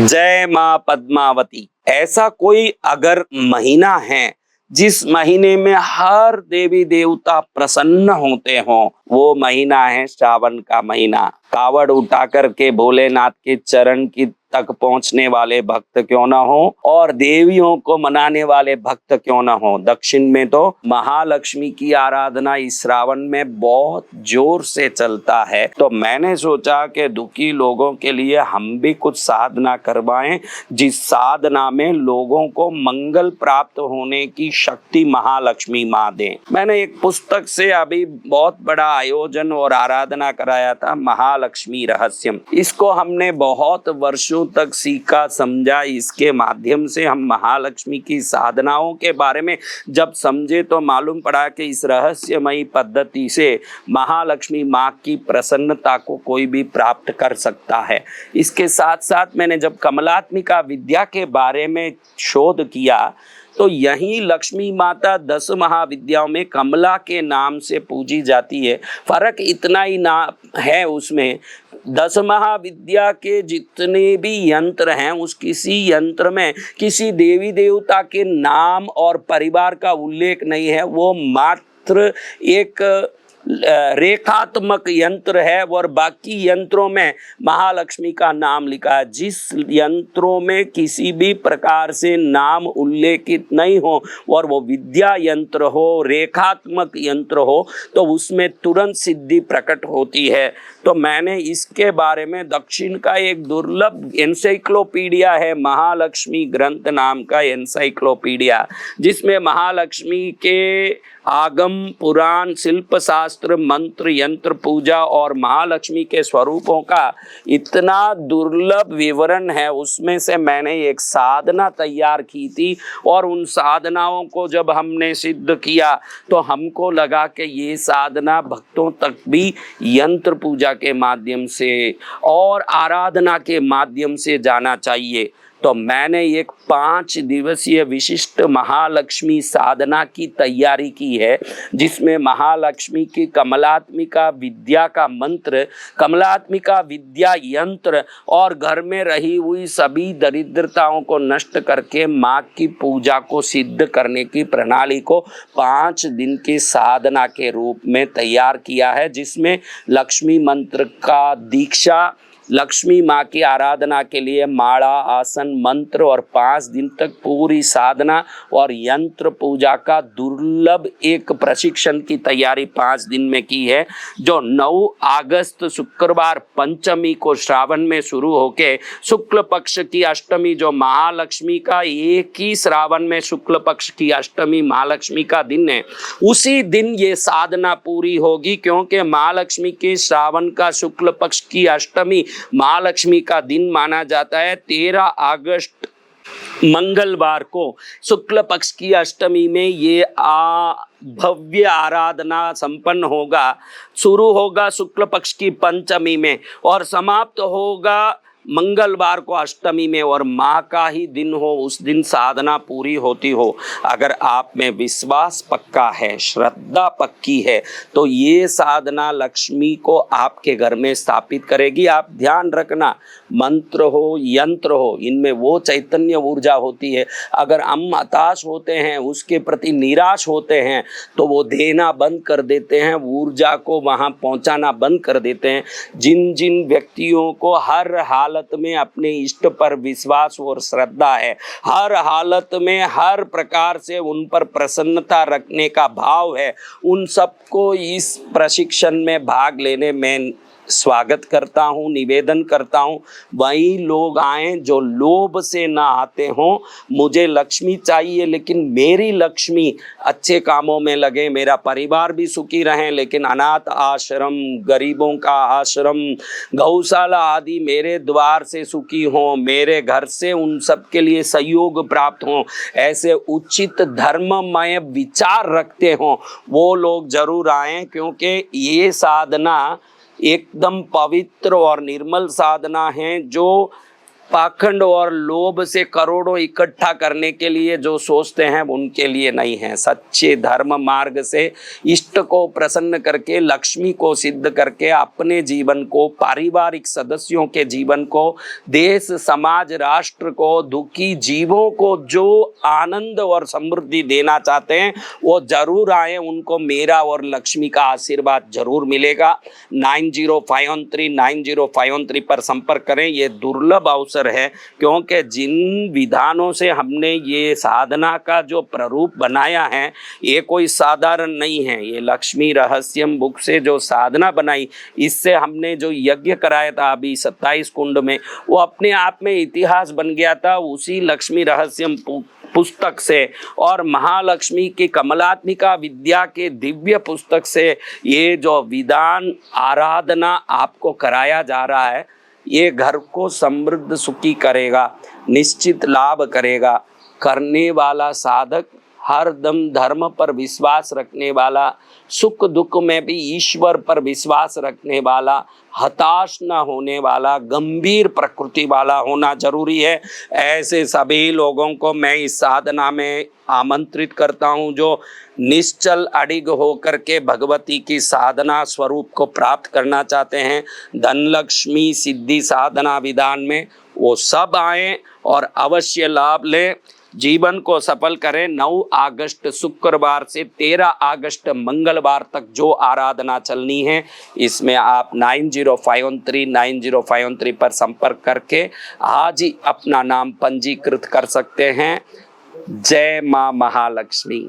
जय मां पद्मावती। ऐसा कोई अगर महीना है जिस महीने में हर देवी देवता प्रसन्न होते हो, वो महीना है श्रावण का महीना। कावड़ उठा करके भोलेनाथ के चरण की तक पहुंचने वाले भक्त क्यों ना हो और देवियों को मनाने वाले भक्त क्यों ना हो। दक्षिण में तो महालक्ष्मी की आराधना इस श्रावण में बहुत जोर से चलता है। तो मैंने सोचा कि दुखी लोगों के लिए हम भी कुछ साधना करवाएं, जिस साधना में लोगों को मंगल प्राप्त होने की शक्ति महालक्ष्मी माँ दें। मैंने एक पुस्तक से अभी बहुत बड़ा आयोजन और आराधना कराया था, महालक्ष्मी रहस्यम। इसको हमने बहुत वर्षों तक सीखा समझा। इसके माध्यम से हम महालक्ष्मी की साधनाओं के बारे में जब समझे तो मालूम पड़ा कि इस रहस्यमयी पद्धति से महालक्ष्मी माँ की प्रसन्नता को कोई भी प्राप्त कर सकता है। इसके साथ साथ मैंने जब कमलात्मिका विद्या के बारे में शोध किया तो यही लक्ष्मी माता 10 महाविद्याओं में कमला के नाम से पूजी जाती है। फर्क इतना ही ना है, उसमें 10 महाविद्या के जितने भी यंत्र हैं उस किसी यंत्र में किसी देवी देवता के नाम और परिवार का उल्लेख नहीं है। वो मात्र एक रेखात्मक यंत्र है और बाकी यंत्रों में महालक्ष्मी का नाम लिखा है। जिस यंत्रों में किसी भी प्रकार से नाम उल्लेखित नहीं हो और वो विद्या यंत्र हो, रेखात्मक यंत्र हो, तो उसमें तुरंत सिद्धि प्रकट होती है। तो मैंने इसके बारे में दक्षिण का एक दुर्लभ एनसाइक्लोपीडिया है, महालक्ष्मी ग्रंथ नाम का एनसाइक्लोपीडिया, जिसमें महालक्ष्मी के आगम, पुराण, शिल्प शास्त्र, मंत्र, यंत्र, पूजा और महालक्ष्मी के स्वरूपों का इतना दुर्लभ विवरण है। उसमें से मैंने एक साधना तैयार की थी और उन साधनाओं को जब हमने सिद्ध किया तो हमको लगा कि ये साधना भक्तों तक भी यंत्र पूजा के माध्यम से और आराधना के माध्यम से जाना चाहिए। तो मैंने एक 5 दिवसीय विशिष्ट महालक्ष्मी साधना की तैयारी की है, जिसमें महालक्ष्मी की कमलात्मिका विद्या का मंत्र, कमलात्मिका विद्या यंत्र और घर में रही हुई सभी दरिद्रताओं को नष्ट करके माँ की पूजा को सिद्ध करने की प्रणाली को 5 दिन की साधना के रूप में तैयार किया है, जिसमें लक्ष्मी मंत्र का दीक्षा, लक्ष्मी माँ की आराधना के लिए माला, आसन, मंत्र और 5 दिन तक पूरी साधना और यंत्र पूजा का दुर्लभ एक प्रशिक्षण की तैयारी 5 दिन में की है, जो 9 अगस्त शुक्रवार पंचमी को श्रावण में शुरू होके शुक्ल पक्ष की अष्टमी, जो महालक्ष्मी का एक ही श्रावण में शुक्ल पक्ष की अष्टमी महालक्ष्मी का दिन है, उसी दिन ये साधना पूरी होगी। क्योंकि महालक्ष्मी के श्रावण का शुक्ल पक्ष की अष्टमी महालक्ष्मी का दिन माना जाता है। 13 अगस्त मंगलवार को शुक्ल पक्ष की अष्टमी में ये भव्य आराधना संपन्न होगा। शुरू होगा शुक्ल पक्ष की पंचमी में और समाप्त होगा मंगलवार को अष्टमी में, और माँ का ही दिन हो, उस दिन साधना पूरी होती हो। अगर आप में विश्वास पक्का है, श्रद्धा पक्की है, तो ये साधना लक्ष्मी को आपके घर में स्थापित करेगी। आप ध्यान रखना, मंत्र हो, यंत्र हो, इनमें वो चैतन्य ऊर्जा होती है। अगर हम हताश होते हैं, उसके प्रति निराश होते हैं, तो वो देना बंद कर देते हैं, ऊर्जा को वहाँ पहुँचाना बंद कर देते हैं। जिन जिन व्यक्तियों को हर हालत में अपने इष्ट पर विश्वास और श्रद्धा है, हर हालत में हर प्रकार से उन पर प्रसन्नता रखने का भाव है, उन सबको इस प्रशिक्षण में भाग लेने में स्वागत करता हूँ, निवेदन करता हूँ। वही लोग आएं जो लोभ से ना आते हों। मुझे लक्ष्मी चाहिए लेकिन मेरी लक्ष्मी अच्छे कामों में लगे, मेरा परिवार भी सुखी रहे, लेकिन अनाथ आश्रम, गरीबों का आश्रम, गौशाला आदि मेरे द्वार से सुखी हों, मेरे घर से उन सब के लिए सहयोग प्राप्त हों, ऐसे उचित धर्ममय विचार रखते हों, वो लोग जरूर आएं। क्योंकि ये साधना एकदम पवित्र और निर्मल साधना है, जो पाखंड और लोभ से करोड़ों इकट्ठा करने के लिए जो सोचते हैं उनके लिए नहीं है। सच्चे धर्म मार्ग से इष्ट को प्रसन्न करके, लक्ष्मी को सिद्ध करके अपने जीवन को, पारिवारिक सदस्यों के जीवन को, देश समाज राष्ट्र को, दुखी जीवों को जो आनंद और समृद्धि देना चाहते हैं वो जरूर आए, उनको मेरा और लक्ष्मी का आशीर्वाद जरूर मिलेगा। 9051390513 पर संपर्क करें। ये दुर्लभ अवसर है, क्योंकि जिन विधानों से हमने ये साधना का जो प्रारूप बनाया है ये कोई साधारण नहीं है। ये लक्ष्मी रहस्यम बुक से जो साधना बनाई, इससे हमने जो यज्ञ कराया था अभी 27 कुंड में, वो अपने आप में इतिहास बन गया था उसी लक्ष्मी रहस्यम पुस्तक से, और महालक्ष्मी की कमलात्मिका विद्या के दिव्य पुस्तक से ये जो विधान आराधना आपको कराया जा रहा है, ये घर को समृद्ध सुखी करेगा, निश्चित लाभ करेगा। करने वाला साधक हर दम धर्म पर विश्वास रखने वाला, सुख दुख में भी ईश्वर पर विश्वास रखने वाला, हताश न होने वाला, गंभीर प्रकृति वाला होना जरूरी है। ऐसे सभी लोगों को मैं इस साधना में आमंत्रित करता हूं जो निश्चल अडिग होकर के भगवती की साधना स्वरूप को प्राप्त करना चाहते हैं। धनलक्ष्मी सिद्धि साधना विधान में वो सब आए और अवश्य लाभ लें, जीवन को सफल करें। 9 अगस्त शुक्रवार से 13 अगस्त मंगलवार तक जो आराधना चलनी है, इसमें आप 9051390513 पर संपर्क करके आज ही अपना नाम पंजीकृत कर सकते हैं। जय मां महालक्ष्मी।